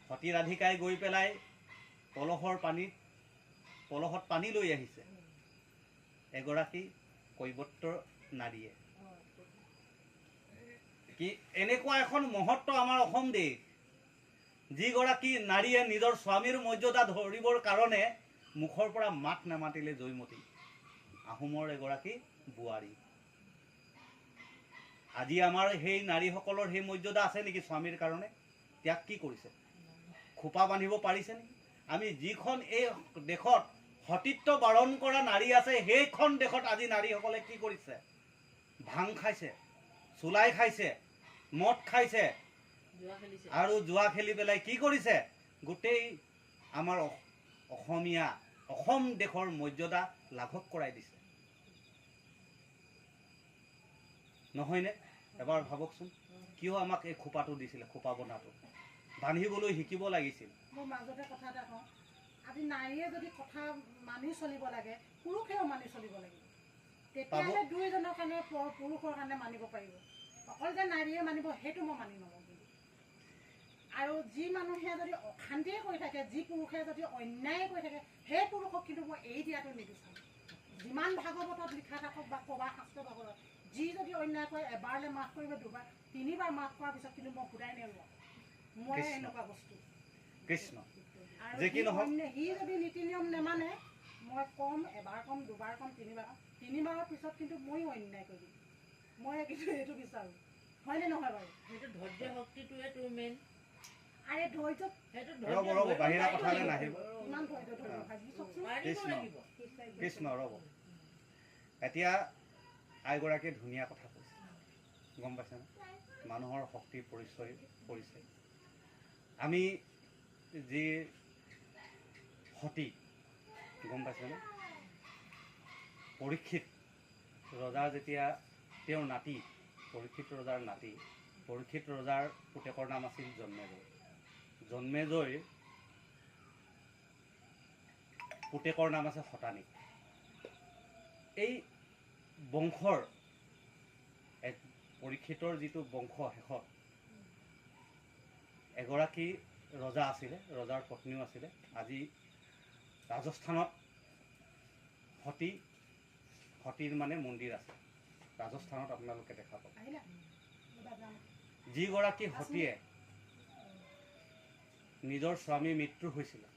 সতী ৰাধিকাই গৈ পেলাই পলহত পানী লৈ আহিছে এগৰাকী কৈৱৰ্তৰ নাৰীয়ে। কি এনেকুৱা এখন মহত্ব আমাৰ অসম দেশ, যিগৰাকী নাৰীয়ে নিজৰ স্বামীৰ মৰ্যাদা ধৰিবৰ কাৰণে মুখৰ পৰা মাত নামাতিলে জয়মতী, আহোমৰ এগৰাকী বোৱাৰী। আজি আমাৰ সেই নাৰীসকলৰ সেই মৰ্যাদা আছে নেকি? স্বামীৰ কাৰণে ত্যাগ কি কৰিছে? খোপা বান্ধিব পাৰিছে নেকি? আমি যিখন এই দেশত সতীত্ব বাৰণ কৰা নাৰী আছে, সেইখন দেশত আজি নাৰীসকলে কি কৰিছে? ভাং খাইছে, চুলাই খাইছে, মদ খাইছে আৰু জুৱা খেলি পেলাই কি কৰিছে? গোটেই আমাৰ অসম দেশৰ মৰ্যাদা লাঘৱ কৰাই দিছে, নহয়নে? এবাৰ ভাবকচোন, কিয় আমাক এই খোপাটো দিছিলে? খোপা বন্ধাটো বান্ধিবলৈ শিকিব লাগিছিল। মোৰ মাজতে কথা এটা কওঁ, আজি নাৰীয়ে যদি কথা মানি চলিব লাগে, পুৰুষেও মানি চলিব লাগিব। তেতিয়াহ'লে দুয়োজনৰ কাৰণে পুৰুষৰ কাৰণে মানিব পাৰিব। অকল যে নাৰীয়ে মানিব সেইটো মই মানি নলওঁ। কিন্তু আৰু যি মানুহে যদি অশান্তিয়ে কৰি থাকে, যি পুৰুষে যদি অন্যায় কৰি থাকে, সেই পুৰুষক কিন্তু মই এৰি দিয়াটো নিবিচাৰোঁ। যিমান ভাগৱতত লিখা থাকক বা ক'বা শাস্ত্ৰ ভাগৱতত, যি যদি অন্যায় কৰে এবাৰলৈ মাফ কৰিব, দুবাৰ তিনিবাৰ মাফ কৰাৰ পিছত কিন্তু মই ঘূৰাই নেলোৱা। মই এনেকুৱা বস্তু কৃষ্ণ। আৰু সি যদি নীতি নিয়ম নেমানে, মই কম, এবাৰ কম, দুবাৰ কম, তিনিবাৰৰ পিছত কিন্তু ময়ো অন্যায় কৰিম। মই কিন্তু এইটো বিচাৰোঁ, হয়নে নহয় বাৰু? সেইটো ধৈৰ্য শক্তিটোৱে তোৰ মেইন। আৰে ধৈৰ্য, বাহিৰা কথালৈ নাহিব। ইমান ধৈৰ্য ধৰিব ভাবি চাওকচোন। কৃষ্ণ ৰ'ব, এতিয়া আইগৰাকীয়ে ধুনীয়া কথা কৈছে, গম পাইছেনে? মানুহৰ শক্তিৰ পৰিচয় কৰিছে। আমি যি সতী, গম পাইছেনে? পৰীক্ষিত ৰজাৰ যেতিয়া তেওঁৰ নাতি, পৰীক্ষিত ৰজাৰ নাতি, পৰীক্ষিত ৰজাৰ পুতেকৰ নাম আছিল জন্মেজয়। জন্মেজয়ৰ পুতেকৰ নাম আছে শতানী। এই বংশৰ এক পৰীক্ষিতৰ যিটো বংশ, শেষত এগৰাকী ৰজা আছিলে, ৰজাৰ পত্নীও আছিলে। আজি ৰাজস্থানত সতীৰ মানে মন্দিৰ আছে, ৰাজস্থানত আপোনালোকে দেখা পাব। যিগৰাকী সতীয়ে নিজৰ স্বামী মৃত্যু হৈছিলে,